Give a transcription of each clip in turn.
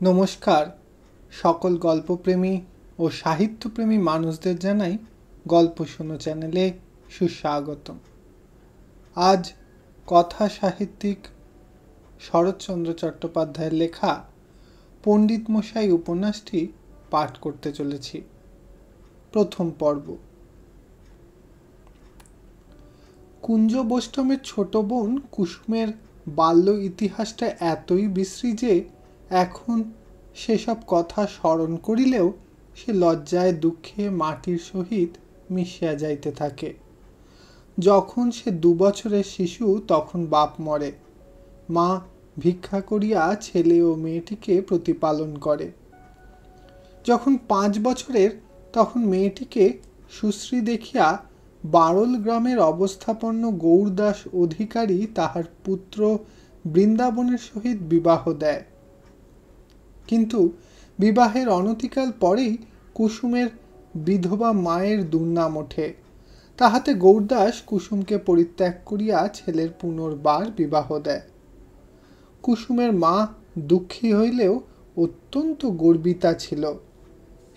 নমস্কার, সকল গল্পপ্রেমী ও সাহিত্যপ্রেমী মানুষদের জানাই গল্প শোনো চ্যানেলে সুস্বাগতম। আজ কথা সাহিত্যিক শরৎচন্দ্র চট্টোপাধ্যায়ের লেখা পণ্ডিত মশাই উপন্যাসটি পাঠ করতে চলেছি। প্রথম পর্ব। কুঞ্জ বোষ্টমের ছোট বোন কুসুমের বাল্য ইতিহাসটা এতই বিশ্রী যে এখন সেসব কথা স্মরণ করিলেও সে লজ্জায় দুঃখে মাটির সহিত মিশিয়া যাইতে থাকে। যখন সে 2 বছরের শিশু তখন বাপ মরে, মা ভিক্ষা করিয়া ছেলে ও মেয়েটিকে প্রতিপালন করে। যখন 5 বছরের তখন মেয়েটিকে সুশ্রী দেখিয়া বারল গ্রামের অবস্থাপন্ন গৌরদাস অধিকারী তাহার পুত্র বৃন্দাবনের সহিত বিবাহ দেয়। কিন্তু বিবাহের অনতিকাল পরেই কুসুমের বিধবা মায়ের দুর্নাম ওঠে। তাহাতে গৌরদাস কুসুমকে পরিত্যাগ করিয়া ছেলের পুনর্বার বিবাহ দেয়। কুসুমের মা দুঃখী হইলেও অত্যন্ত গর্বিতা ছিল।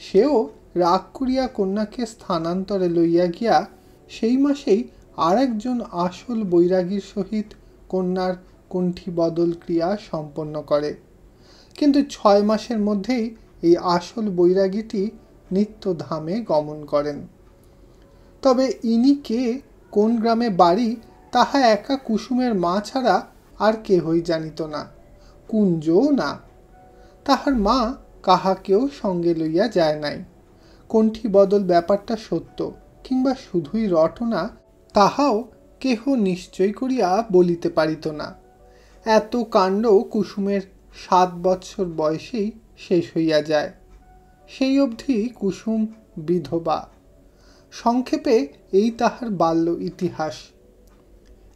সেও রাগ করিয়া কন্যাকে স্থানান্তরে লইয়া গিয়া সেই মাসেই আর একজন আসল বৈরাগীর সহিত কন্যার কণ্ঠী বদল ক্রিয়া সম্পন্ন করে। কিন্তু 6 মাসের মধ্যেই এই আসল বৈরাগীটি নিত্যধামে গমন করেন। তবে ইনি কে, কোন গ্রামে বাড়ি, তাহা একা কুসুমের মা ছাড়া আর কেহই জানিত না, কুঞ্জও না। তাহার মা কাহাকেও সঙ্গে লইয়া যায় নাই। কণ্ঠী বদল ব্যাপারটা সত্য কিংবা শুধুই রটনা তাহাও কেহ নিশ্চয় করিয়া বলিতে পারিত না। এত কাণ্ড কুসুমের 7 বৎসর বয়সেই শেষ হইয়া যায়। সেই অবধি কুসুম বিধবা। সংক্ষেপে এই তাহার বাল্য ইতিহাস।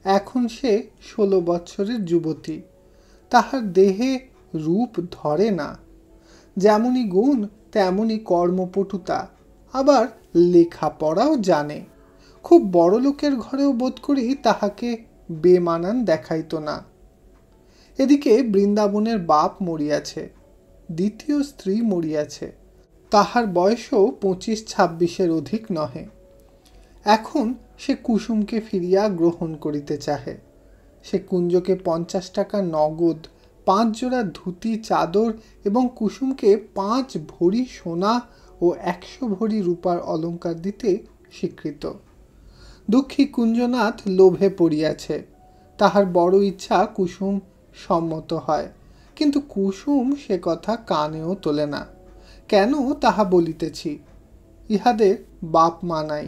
এখন সে 16 বৎসরের যুবতী। তাহার দেহে রূপ ধরে না। যেমনই গুণ তেমনই কর্মপটুতা, আবার লেখাপড়াও জানে। খুব বড় লোকের ঘরেও বোধ করি তাহাকে বেমানান দেখাইত না। এদিকে বৃন্দাবনের বাপ মরিয়াছে, দ্বিতীয় স্ত্রী মরিয়াছে, তাহার বয়সও 25-26 অধিক নহে। এখন সে কুসুমকে ফিরিয়া গ্রহণ করিতে চাহে। সে কুঞ্জকে 50 টাকা নগদ, 5 জোড়া ধুতি চাদর এবং কুসুমকে 5 ভরি সোনা ও 100 ভরি রূপার অলঙ্কার দিতে স্বীকৃত। দুঃখী কুঞ্জনাথ লোভে পড়িয়াছে। তাহার বড় ইচ্ছা কুসুম সম্মত হয়, কিন্তু কুসুম সে কথা কানেও তোলে না। কেন তাহা বলিতেছি। ইহাদের বাপ মা নাই।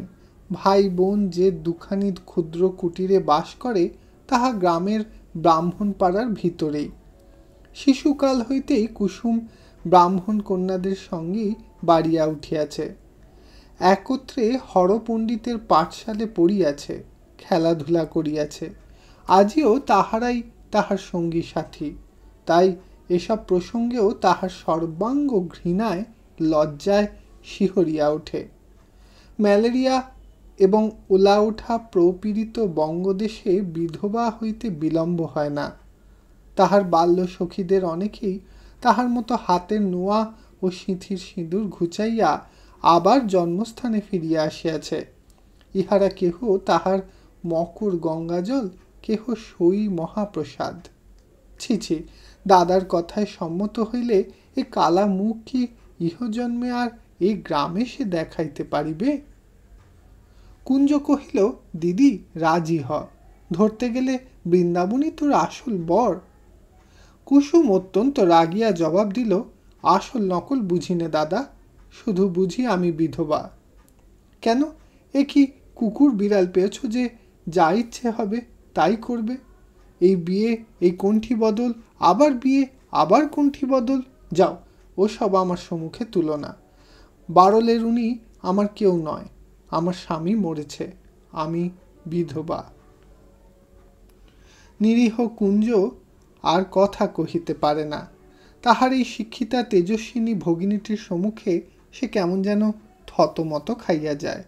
ভাই বোন যে দুখানি ক্ষুদ্র কুটিরে বাস করে তাহা গ্রামের ব্রাহ্মণ পাড়ার ভিতরেই। শিশুকাল হইতেই কুসুম ব্রাহ্মণ কন্যাদের সঙ্গেই বাড়িয়া উঠিয়াছে। একত্রে হরপণ্ডিতের পাঠশালে পড়িয়াছে, খেলাধুলা করিয়াছে। আজিও তাহারাই তাহার সঙ্গী সাথী। তাই এসব প্রসঙ্গেও তাহার সর্বাঙ্গ ঘৃণায় লজ্জায় শিহরিয়া ওঠে। ম্যালেরিয়া এবং ওলাউঠা প্রপীড়িত বঙ্গদেশে বিধবা হইতে বিলম্ব হয় না। তাহার বাল্য সখীদের অনেকেই তাহার মতো হাতের নোয়া ও সিঁথির সিঁদুর ঘুচাইয়া আবার জন্মস্থানে ফিরিয়া আসিয়াছে। ইহারা কেহ তাহার মকর গঙ্গাজল, কেহ সই মহাপ্রসাদ। ছি ছি, দাদার কথায় সম্মত হইলে এ কালা মুখ কি ইহজন্মে আর এই গ্রামে সে দেখাইতে পারিবে? কুঞ্জ কহিল, দিদি রাজি হ, ধরতে গেলে বৃন্দাবনই তোর আসল বর। কুসুম অত্যন্ত রাগিয়া জবাব দিল, আসল নকল বুঝি নে দাদা, শুধু বুঝি আমি বিধবা। কেন, এ কি কুকুর বিড়াল পেয়েছ যে যা ইচ্ছে হবে তাই করবে? এই বিয়ে, এই কণ্ঠী বদল, আবার বিয়ে, আবার কণ্ঠী বদল, যাও ওসব আমার সম্মুখে তুলো না। বারলের উনি আমার কেউ নয়, আমার স্বামী মরেছে, আমি বিধবা। নিরীহ কুঞ্জ আর কথা কহিতে পারে না। তাহার এই শিক্ষিতা তেজস্বিনী ভগিনীটির সম্মুখে সে কেমন যেন থতমত খাইয়া যায়।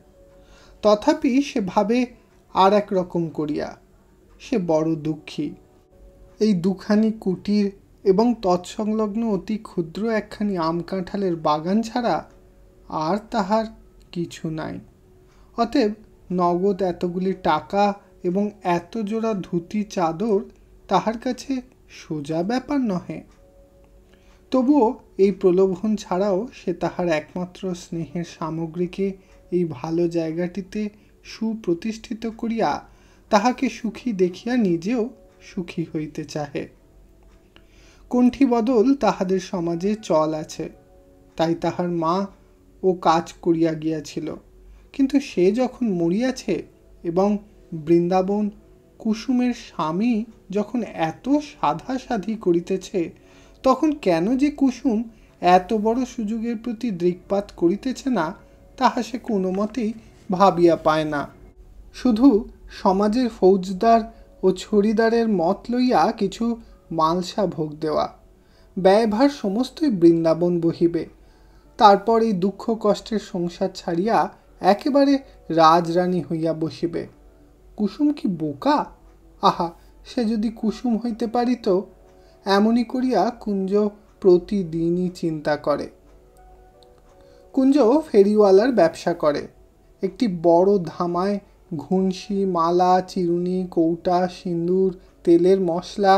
তথাপি সে ভাবে আর এক রকম করিয়া। সে বড় দুঃখী। এই দুখানি কুটির, এবং তৎসংলগ্ন অতি ক্ষুদ্র একখানি আম কাঁঠালের বাগান ছাড়া আর তাহার কিছু নাই। অতএব নগদ এতগুলি টাকা এবং এত জোড়া ধুতি চাদর তাহার কাছে সোজা ব্যাপার নহে। তবুও এই প্রলোভন ছাড়াও সে তাহার একমাত্র স্নেহের সামগ্রীকে এই ভালো জায়গাটিতে সুপ্রতিষ্ঠিত করিয়া তাহাকে সুখী দেখিয়া নিজেও সুখী হইতে চাহে। কণ্ঠী বদল তাহাদের সমাজে চল আছে, তাই তাহার মা ও কাজ করিয়া গিয়াছিল। কিন্তু সে যখন মরিয়াছে এবং বৃন্দাবন কুসুমের স্বামী যখন এত সাধাসাধি করিতেছে, তখন কেন যে কুসুম এত বড় সুযোগের প্রতি দৃকপাত করিতেছে না, তাহা সে কোনো মতেই ভাবিয়া পায় না। শুধু সমাজের ফৌজদার ও ছড়িদারের মত লইয়া কিছু মালসা ভোগ দেওয়া, ব্যয়ভার সমস্তই বৃন্দাবন বহিবে। তারপর এই দুঃখ কষ্টের সংসার ছাড়িয়া একেবারে রাজরানী হইয়া বসিবে। কুসুম কি বোকা? আহা, সে যদি কুসুম হইতে পারিত! এমনই করিয়া কুঞ্জ প্রতিদিনই চিন্তা করে। কুঞ্জ ফেরিওয়ালার ব্যবসা করে। একটি বড় ধামায় ঘুনসি, মালা, চিরুনি, কৌটা, সিন্দুর, তেলের মশলা,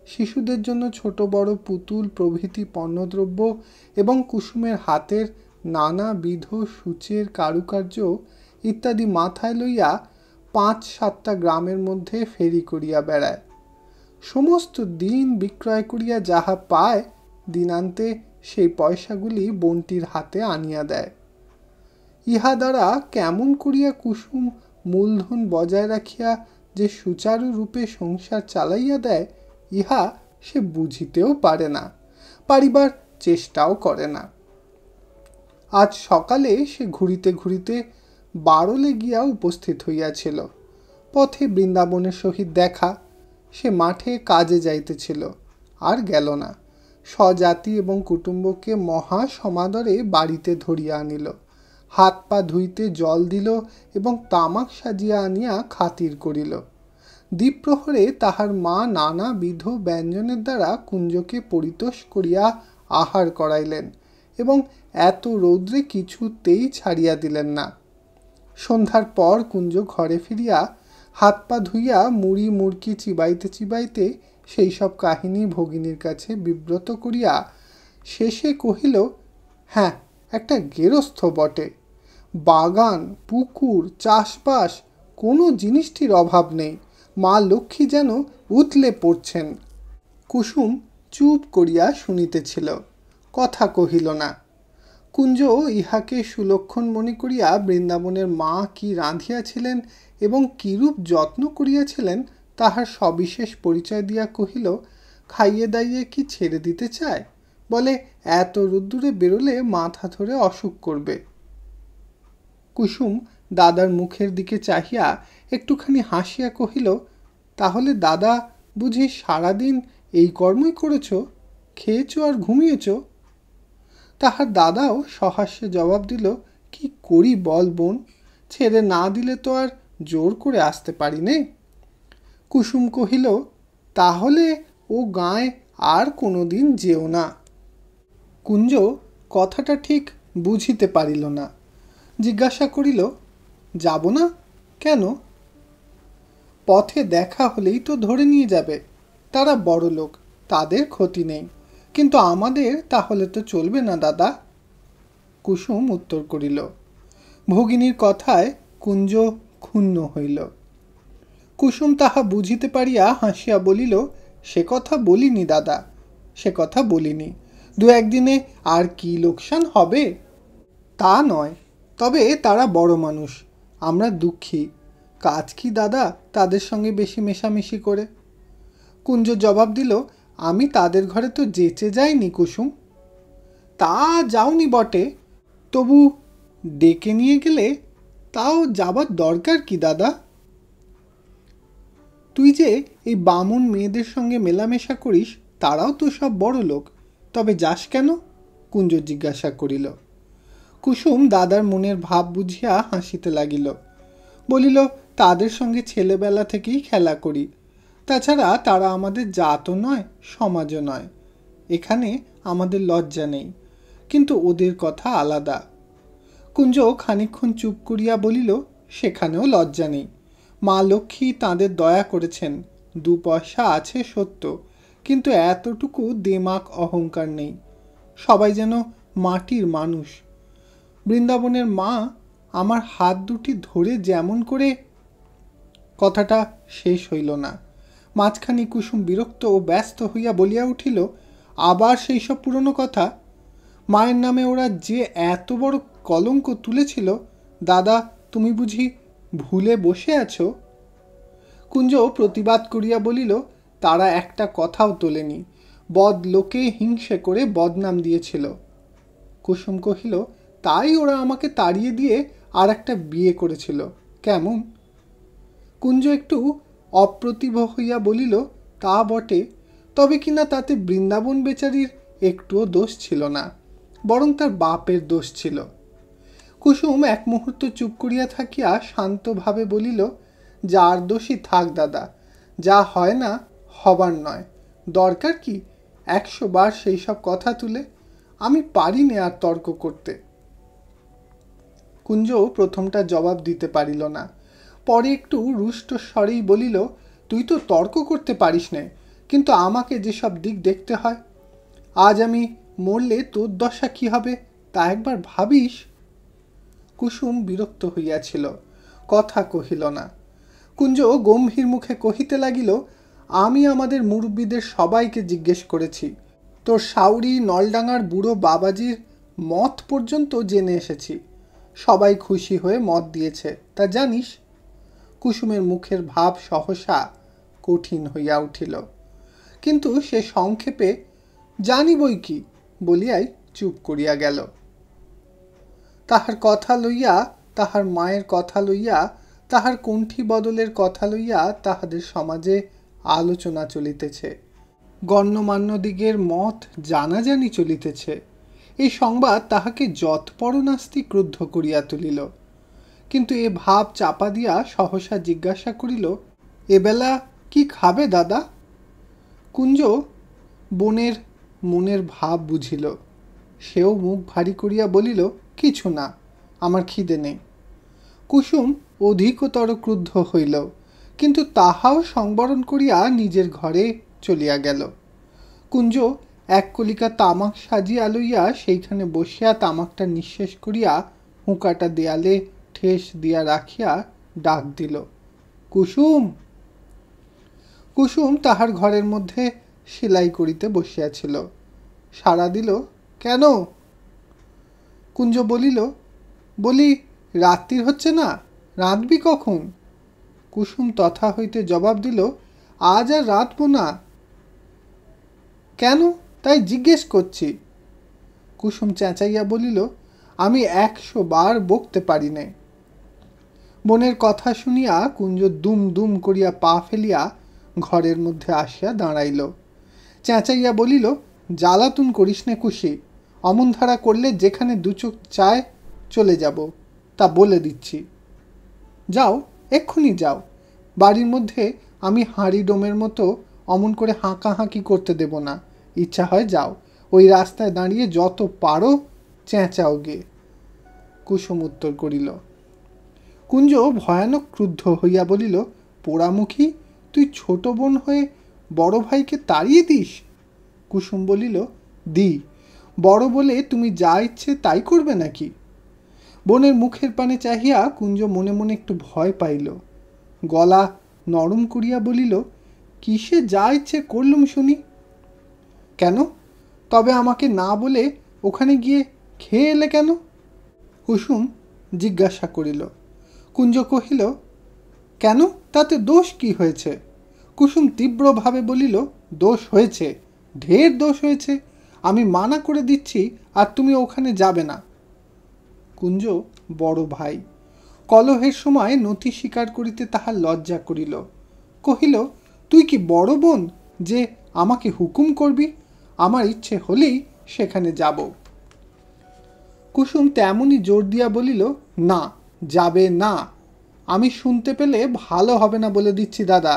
শিশুদের জন্য ছোট বড় পুতুল প্রভৃতি পণ্যদ্রব্য এবং কুসুমের হাতের নানাবিধ সূচের কারুকার্য ইত্যাদি মাথায় লইয়া ৫-৭টা গ্রামের মধ্যে ফেরি করিয়া বেড়ায়। সমস্ত দিন বিক্রয় করিয়া যাহা পায়, দিনান্তে সেই পয়সাগুলি বন্টির হাতে আনিয়া দেয়। ইহা দ্বারা কেমন করিয়া কুসুম মূলধন বজায় রাখিয়া যে সুচারু রূপে সংসার চালাইয়া দেয়, ইহা সে বুঝিতেও পারে না, পারিবার চেষ্টাও করে না। আজ সকালে সে ঘুরিতে ঘুরিতে বারলে গিয়া উপস্থিত হইয়াছিল। পথে বৃন্দাবনের সহিত দেখা। সে মাঠে কাজে যাইতেছিল, আর গেল না। স্বজাতি এবং কুটুম্বকে মহা সমাদরে বাড়িতে ধরিয়া আনিল, হাত পা ধুইতে জল দিল এবং তামাক সাজিয়া আনিয়া খাতির করিল। দ্বীপ্রহরে তাহার মা নানাবিধ ব্যঞ্জনের দ্বারা কুঞ্জকে পরিতোষ করিয়া আহার করাইলেন এবং এত রৌদ্রে কিছুতেই ছাড়িয়া দিলেন না। সন্ধ্যার পর কুঞ্জ ঘরে ফিরিয়া হাত পা ধুইয়া মুড়ি মুড়কি চিবাইতে চিবাইতে সেই সব কাহিনী ভগিনীর কাছে বিব্রত করিয়া শেষে কহিল, হ্যাঁ, একটা গেরস্থ বটে, বাগান, পুকুর, চাষবাস, কোনো জিনিসটির অভাব নেই। মা লক্ষ্মী যেন উতলে পড়ছেন। কুসুম চুপ করিয়া শুনিতেছিল, কথা কহিল না। কুঞ্জ ইহাকে সুলক্ষণ মনে করিয়া বৃন্দাবনের মা কি রাঁধিয়াছিলেন এবং কিরূপ যত্ন করিয়াছিলেন তাহার সবিশেষ পরিচয় দিয়া কহিল, খাইয়ে দাইয়ে কি ছেড়ে দিতে চায়? বলে এত রোদ্দুরে বেরোলে মাথা ধরে অসুখ করবে। কুসুম দাদার মুখের দিকে চাহিয়া একটুখানি হাসিয়া কহিল, তাহলে দাদা বুঝি সারাদিন এই কর্মই করেছ, খেয়েছ আর ঘুমিয়েছ? তাহার দাদাও সহাস্যে জবাব দিল, কি করি বল বোন, ছেড়ে না দিলে তো আর জোর করে আসতে পারি নে। কুসুম কহিল, তাহলে ও গাঁয়ে আর কোনোদিন যেও না। কুঞ্জ কথাটা ঠিক বুঝিতে পারিল না, জিজ্ঞাসা করিল, যাব না কেন? পথে দেখা হলেই তো ধরে নিয়ে যাবে, তারা বড় লোক, তাদের ক্ষতি নেই, কিন্তু আমাদের তাহলে তো চলবে না দাদা। কুসুম উত্তর করিল। ভগিনীর কথায় কুঞ্জ ক্ষুণ্ণ হইল। কুসুম তাহা বুঝিতে পারিয়া হাসিয়া বলিল, সে কথা বলিনি দাদা, সে কথা বলিনি। 2-1 দিনে আর কি লোকসান হবে? তা নয়, তবে তারা বড় মানুষ, আমরা দুঃখী, কাজ কি দাদা তাদের সঙ্গে বেশি মেশামেশি করে? কুঞ্জ জবাব দিল, আমি তাদের ঘরে তো যেচে যাইনি কুসুম। তা যাওনি বটে, তবু ডেকে নিয়ে গেলে তাও যাবার দরকার কি দাদা? তুই যে এই বামুন মেয়েদের সঙ্গে মেলামেশা করিস, তারাও তো সব বড় লোক, তবে যাস কেন? কুঞ্জ জিজ্ঞাসা করিল। কুসুম দাদার মনের ভাব বুঝিয়া হাসিতে লাগিল, বলিল, তাদের সঙ্গে ছেলেবেলা থেকেই খেলা করি, তাছাড়া তারা আমাদের জাতও নয়, সমাজও নয়, এখানে আমাদের লজ্জা নেই, কিন্তু ওদের কথা আলাদা। কুঞ্জ খানিকক্ষণ চুপ করিয়া বলিল, সেখানেও লজ্জা নেই। মা লক্ষ্মী তাঁদের দয়া করেছেন, 2 পয়সা আছে সত্য, কিন্তু এতটুকু দেমাক অহংকার নেই। সবাই যেন মাটির মানুষ। বৃন্দাবনের মা আমার হাত দুটি ধরে যেমন করে। কথাটা শেষ হইল না। মাঝখানি কুসুম বিরক্ত ও ব্যস্ত হইয়া বলিয়া উঠিল, আবার সেই সব পুরনো কথা। মায়ের নামে ওরা যে এত বড় কলঙ্ক তুলেছিল, দাদা তুমি বুঝি ভুলে বসে আছো? কুঞ্জ প্রতিবাদ করিয়া বলিল, তারা একটা কথাও তোলেনি, বদ লোকে হিংসে করে বদনাম দিয়েছিল। কুসুম কহিল, তাই ওরা আমাকে তাড়িয়ে দিয়ে আর একটা বিয়ে করেছিল। কেমন? কুঞ্জ একটু অপ্রতিভ হইয়া বলিল, তা বটে, তবে কিনা তাতে বৃন্দাবন বেচারির একটুও দোষ ছিল না, বরং তার বাপের দোষ ছিল। কুসুম এক মুহূর্ত চুপ করিয়া থাকিয়া শান্তভাবে বলিল, যার দোষী থাক দাদা, যা হয় না হবার নয়, দরকার কি 100 বার সেই সব কথা তুলে? আমি পারি নে আর তর্ক করতে। কুঞ্জ প্রথমটা জবাব দিতে পারিল না, পরে একটু রুষ্ট স্বরেই বলিল, তুই তো তর্ক করতে পারিস নে, কিন্তু আমাকে যেসব দিক দেখতে হয়, আজ আমি মরলে তোর দশা কি হবে তা একবার ভাবিস। কুসুম বিরক্ত হইয়াছিল, কথা কহিল না। কুঞ্জ গম্ভীর মুখে কহিতে লাগিল, আমি আমাদের মুরব্বীদের সবাইকে জিজ্ঞেস করেছি, তোর সাউরি নলডাঙ্গার বুড়ো বাবাজির মত পর্যন্ত জেনে এসেছি, সবাই খুশি হয়ে মত দিয়েছে, তা জানিস? কুসুমের মুখের ভাব সহসা কঠিন হইয়া উঠিল, কিন্তু সে সংক্ষেপে জানি বই কি বলিয়াই চুপ করিয়া গেল। তাহার কথা লইয়া, তাহার মায়ের কথা লইয়া, তাহার কণ্ঠী বদলের কথা লইয়া তাহাদের সমাজে আলোচনা চলিতেছে, গণ্যমান্যদিগের মত জানাজানি চলিতেছে। এই সংবাদ তাহাকে যৎপরনাস্তি ক্রুদ্ধ করিয়া তুলিল, কিন্তু এ ভাব চাপা দিয়া সহসা জিজ্ঞাসা করিল, এবেলা কি খাবে দাদা? কুঞ্জ বোনের মনের ভাব বুঝিল, সেও মুখ ভারী করিয়া বলিল, কিছু না, আমার খিদে নেই। কুসুম অধিকতর ক্রুদ্ধ হইল, কিন্তু তাহাও সংবরণ করিয়া নিজের ঘরে চলিয়া গেল। কুঞ্জ এক কলিকা তামাক সাজিয়া লইয়া সেইখানে বসিয়া তামাকটা নিঃশেষ করিয়া হুঁকাটা দেয়ালে ঠেস দিয়া রাখিয়া ডাক দিল, কুসুম। কুসুম তাহার ঘরের মধ্যে সেলাই করিতে বসিয়াছিল, সাড়া দিল, কেন? কুঞ্জ বলিল, বলি রাত্রির হচ্ছে না, রাঁধবি কখন? কুসুম তথা হইতে জবাব দিল, আজ আর রাঁধব না। কেন, তাই জিজ্ঞেস করছি। কুসুম চেঁচাইয়া বলিল, আমি 100 বার বকতে পারি নে। বোনের কথা শুনিয়া কুঞ্জ দুম দুম করিয়া পা ফেলিয়া ঘরের মধ্যে আসিয়া দাঁড়াইল, চেঁচাইয়া বলিল, জ্বালাতুন করিস নে খুশি, অমন ধারা করলে যেখানে 2 চোখ চায় চলে যাব, তা বলে দিচ্ছি। যাও, এক্ষুনি যাও, বাড়ির মধ্যে আমি হাঁড়ি ডোমের মতো অমন করে হাঁকাহাঁকি করতে দেব না। ইচ্ছা হয় যাও, ওই রাস্তায় দাঁড়িয়ে যত পারো চেঁচাও গে। কুসুম উত্তর করিল। কুঞ্জ ভয়ানক ক্রুদ্ধ হইয়া বলিল, পোড়ামুখী, তুই ছোট বোন হয়ে বড় ভাইকে তাড়িয়ে দিস? কুসুম বলিল, দি, বড় বলে তুমি যা ইচ্ছে তাই করবে নাকি? বোনের মুখের পানে চাহিয়া কুঞ্জ মনে মনে একটু ভয় পাইল, গলা নরম করিয়া বলিল, কিসে যা ইচ্ছে করলুম শুনি? কেন, তবে আমাকে না বলে ওখানে গিয়ে খেয়ে এলে কেন? কুসুম জিজ্ঞাসা করিল। কুঞ্জ কহিল, কেন, তাতে দোষ কি হয়েছে? কুসুম তীব্রভাবে বলিল, দোষ হয়েছে, ঢের দোষ হয়েছে, আমি মানা করে দিচ্ছি আর তুমি ওখানে যাবে না। কুঞ্জ বড় ভাই, কলহের সময় নতি স্বীকার করিতে তাহার লজ্জা করিল। কহিল, তুই কি বড় বোন যে আমাকে হুকুম করবি? আমার ইচ্ছে হলেই সেখানে যাব। কুসুম তেমনই জোর দিয়া বলিল, না, যাবে না, আমি শুনতে পেলে ভালো হবে না বলে দিচ্ছি দাদা।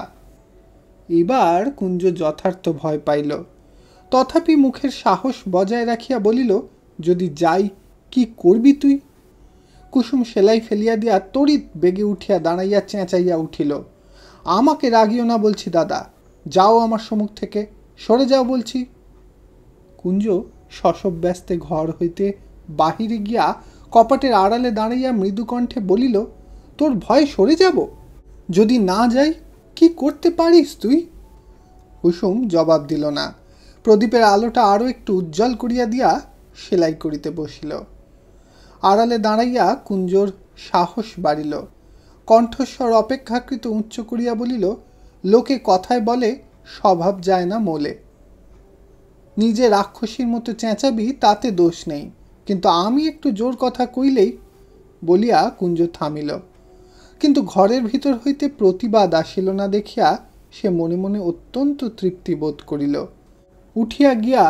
এবার কুঞ্জ যথার্থ ভয় পাইল, তথাপি মুখের সাহস বজায় রাখিয়া বলিল, যদি যাই কি করবি তুই? কুসুম সেলাই ফেলিয়া দিয়া তড়িৎ বেগে উঠিয়া দাঁড়াইয়া চেঁচাইয়া উঠিল, আমাকে রাগিও না বলছি দাদা, যাও আমার সম্মুখ থেকে, সরে যাও বলছি। কুঞ্জ শশব ব্যস্তে ঘর হইতে বাহিরে গিয়া কপাটের আড়ালে দাঁড়াইয়া মৃদুকণ্ঠে বলিল, তোর ভয়ে সরে যাব? যদি না যাই কি করতে পারিস তুই? কুসুম জবাব দিল না। প্রদীপের আলোটা আরও একটু উজ্জ্বল করিয়া দিয়া সেলাই করিতে বসিল। আড়ালে দাঁড়াইয়া কুঞ্জর সাহস বাড়িল। কণ্ঠস্বর অপেক্ষাকৃত উচ্চ করিয়া বলিল, লোকে কথায় বলে স্বভাব যায় না মোলে। নিজে রাক্ষসীর মতো চেঁচাবি তাতে দোষ নেই, কিন্তু আমি একটু জোর কথা কইলেই। বলিয়া কুঞ্জ থামিল, কিন্তু ঘরের ভিতর হইতে প্রতিবাদ আসিল না দেখিয়া সে মনে মনে অত্যন্ত তৃপ্তি বোধ করিল। উঠিয়া গিয়া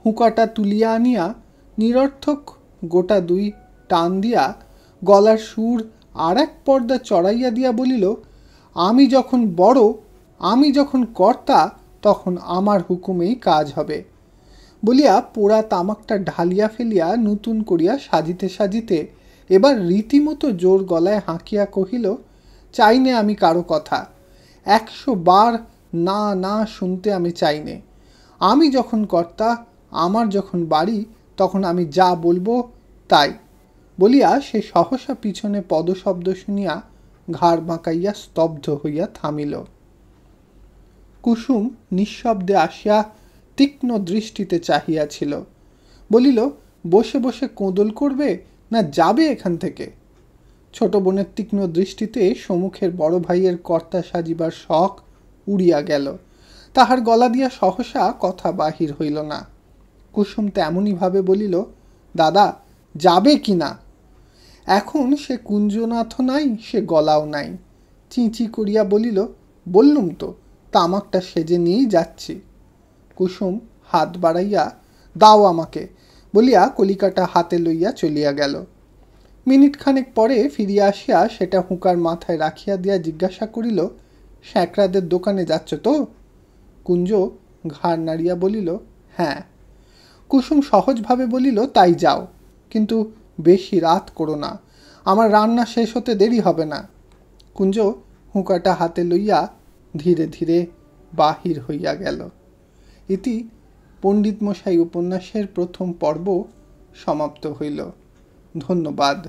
হুঁকাটা তুলিয়া আনিয়া নিরর্থক গোটা দুই টান দিয়া গলার সুর আর এক পর্দা চড়াইয়া দিয়া বলিল, আমি যখন বড়, আমি যখন কর্তা, তখন আমার হুকুমেই কাজ হবে। বলিয়া পোড়া তামাকটা ঢালিয়া ফেলিয়া নতুন করিয়া সাজিতে সাজিতে এবার রীতিমতো জোর গলায় হাঁকিয়া কহিল, চাইনে আমি কারো কথা, 100 বার না না শুনতে আমি চাইনে। আমি যখন কর্তা, আমার যখন বাড়ি, তখন আমি যা বলবো তাই। বলিয়া সে সহসা পিছনে পদশব্দ শুনিয়া ঘাড় বাঁকাইয়া স্তব্ধ হইয়া থামিল। কুসুম নিঃশব্দে আসিয়া তীক্ষ্ণ দৃষ্টিতে চাহিয়াছিল। বলিল, বসে বসে কোঁদল করবে না যাবে এখান থেকে? ছোট বোনের তীক্ষ্ণ দৃষ্টিতে সম্মুখের বড় ভাইয়ের কর্তা সাজিবার শখ উড়িয়া গেল। তাহার গলা দিয়া সহসা কথা বাহির হইল না। কুসুম তেমনই ভাবে বলিল, দাদা যাবে কি না? এখন সে কুঞ্জনাথ নাই, সে গলাও নাই। চিঁচি করিয়া বলিল, বললুম তো, তামাকটা সেজে নিয়েই যাচ্ছি। কুসুম হাত বাড়াইয়া, দাও আমাকে বলিয়া কলিকাটা হাতে লইয়া চলিয়া গেল। মিনিট খানেক পরে ফিরিয়া আসিয়া সেটা হুঁকার মাথায় রাখিয়া দিয়া জিজ্ঞাসা করিল, স্যাঁকড়াদের দোকানে যাচ্ছ তো? কুঞ্জ ঘাড় নাড়িয়া বলিল, হ্যাঁ। কুসুম সহজভাবে বলিল, তাই যাও, কিন্তু বেশি রাত করো না, আমার রান্না শেষ হতে দেরি হবে না। কুঞ্জ হুঁকাটা হাতে লইয়া ধীরে ধীরে বাহির হইয়া গেল। ইতি পণ্ডিতমশাই উপন্যাসের প্রথম পর্ব সমাপ্ত হইল। ধন্যবাদ।